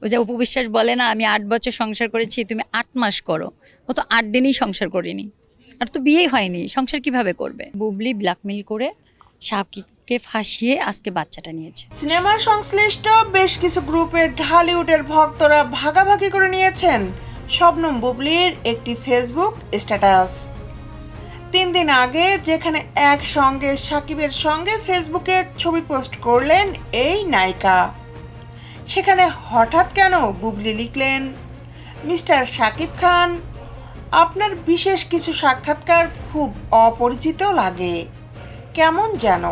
ওই যে অপু বিশ্বাস বলে না, আমি 8 বছর সংসার করেছি, তুমি 8 মাস করো। ও তো 8 দিনই সংসার করেনি, আর তো বিয়েই হয়নি, সংসার কিভাবে করবে? বুবলি ব্ল্যাকমেল করে সাকিবকে ফাঁসিয়ে আজকে বাচ্চাটা নিয়েছে। সিনেমা সংশ্লিষ্ট বেশ কিছু গ্রুপের ঢালিউডের ভক্তরা ভাগাভাগি করে নিয়েছেন শবনম বুবলির একটি ফেসবুক স্ট্যাটাস। 3 দিন আগে যেখানে একসঙ্গে সাকিবের সঙ্গে ফেসবুকে ছবি পোস্ট করলেন এই নায়িকা, সেখানে হঠাৎ কেন বুবলি লিখলেন, মিস্টার সাকিব খান, আপনার বিশেষ কিছু সাক্ষাৎকার খুব অপরিচিত লাগে, কেমন যেন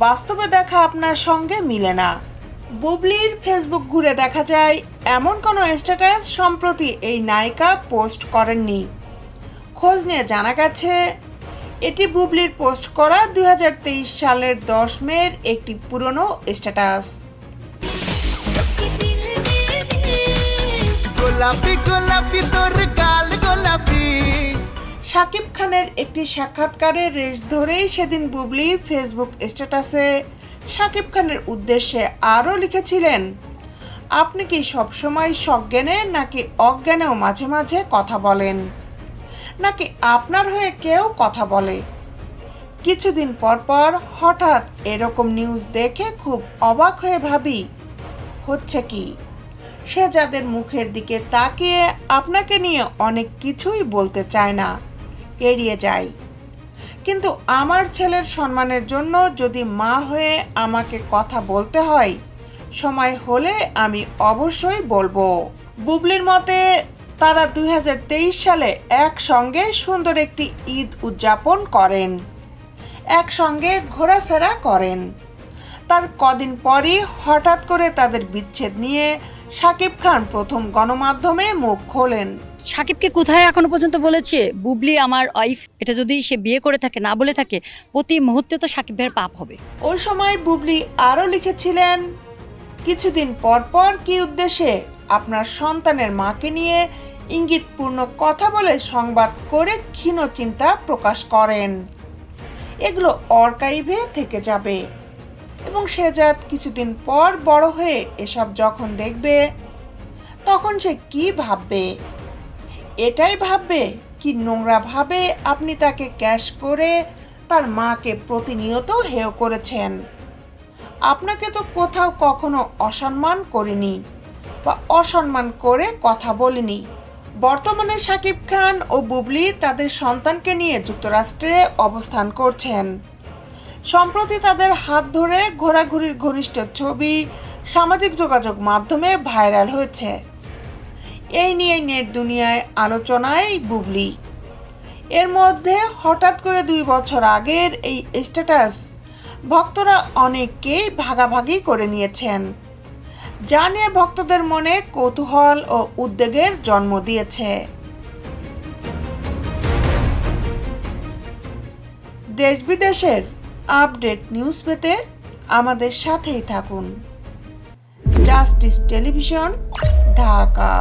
বাস্তবে দেখা আপনার সঙ্গে মিলে না। বুবলির ফেসবুক ঘুরে দেখা যায় এমন কোনো স্ট্যাটাস সম্প্রতি এই নায়িকা পোস্ট করেননি। খোঁজ নিয়ে জানা গেছে এটি বুবলির পোস্ট করা 2023 সালের 10 মের একটি পুরনো স্ট্যাটাস। গোলাপি গোলাপি তোর গাল গোলাপি। শাকিব খানের একটি সাক্ষাৎকারের রেশ ধরেই সেদিন বুবলি ফেসবুক স্ট্যাটাসে শাকিব খানের উদ্দেশ্যে আরও লিখেছিলেন, আপনি কি সবসময় সজ্ঞানে নাকি অজ্ঞানেও মাঝে মাঝে কথা বলেন, নাকি আপনার হয়ে কেউ কথা বলে? কিছুদিন পর পর হঠাৎ এরকম নিউজ দেখে খুব অবাক হয়ে ভাবি, হচ্ছে কি? সে যাদের মুখের দিকে তাকিয়ে আপনাকে নিয়ে অনেক কিছুই বলতে চায় না, এড়িয়ে যায়, কিন্তু আমার ছেলের সম্মানের জন্য যদি মা হয়ে আমাকে কথা বলতে হয়, সময় হলে আমি অবশ্যই বলবো। বুবলির মতে তারা 2023 সালে একসঙ্গে সুন্দর একটি ঈদ উদযাপন করেন, একসঙ্গে ঘোরাফেরা করেন। তার কদিন পরই হঠাৎ করে তাদের বিচ্ছেদ নিয়ে শাকিব খান প্রথম গণমাধ্যমে মুখ খোলেন। সাকিবকে কোথায় এখনো পর্যন্ত বলেছে বুবলি আমার ওয়াইফ? এটা যদি সে বিয়ে করে থাকে, না বলে থাকে, প্রতি মুহূর্তে তো সাকিব ভাইয়ের পাপ হবে। ওই সময় বুবলি আরও লিখেছিলেন, কিছুদিন পর পর কি উদ্দেশ্যে আপনার সন্তানের মাকে নিয়ে ইঙ্গিতপূর্ণ কথা বলে সংবাদ করে ক্ষীণ চিন্তা প্রকাশ করেন, এগুলো আর্কাইভে থেকে যাবে এবং সে জাত কিছুদিন পর বড় হয়ে এসব যখন দেখবে তখন সে কি ভাববে? এটাই ভাববে কি নোংরা ভাবে আপনি তাকে ক্যাশ করে তার মাকে প্রতিনিয়ত হেয় করেছেন। আপনাকে তো কোথাও কখনো অসম্মান করিনি বা অসম্মান করে কথা বলিনি। বর্তমানে শাকিব খান ও বুবলি তাদের সন্তানকে নিয়ে যুক্তরাষ্ট্রে অবস্থান করছেন। সম্প্রতি তাদের হাত ধরে ঘোরাঘুরির ঘনিষ্ঠ ছবি সামাজিক যোগাযোগ মাধ্যমে ভাইরাল হয়েছে। এই নিয়ে নেট দুনিয়ায় আলোচনায় বুবলি। এর মধ্যে হঠাৎ করে 2 বছর আগের এই স্ট্যাটাস ভক্তরা অনেককেই ভাগাভাগি করে নিয়েছেন, যা নিয়ে ভক্তদের মনে কৌতূহল ও উদ্বেগের জন্ম দিয়েছে। দেশ বিদেশের আপডেট নিউজ পেতে আমাদের সাথেই থাকুন। Justice television, Dhaka.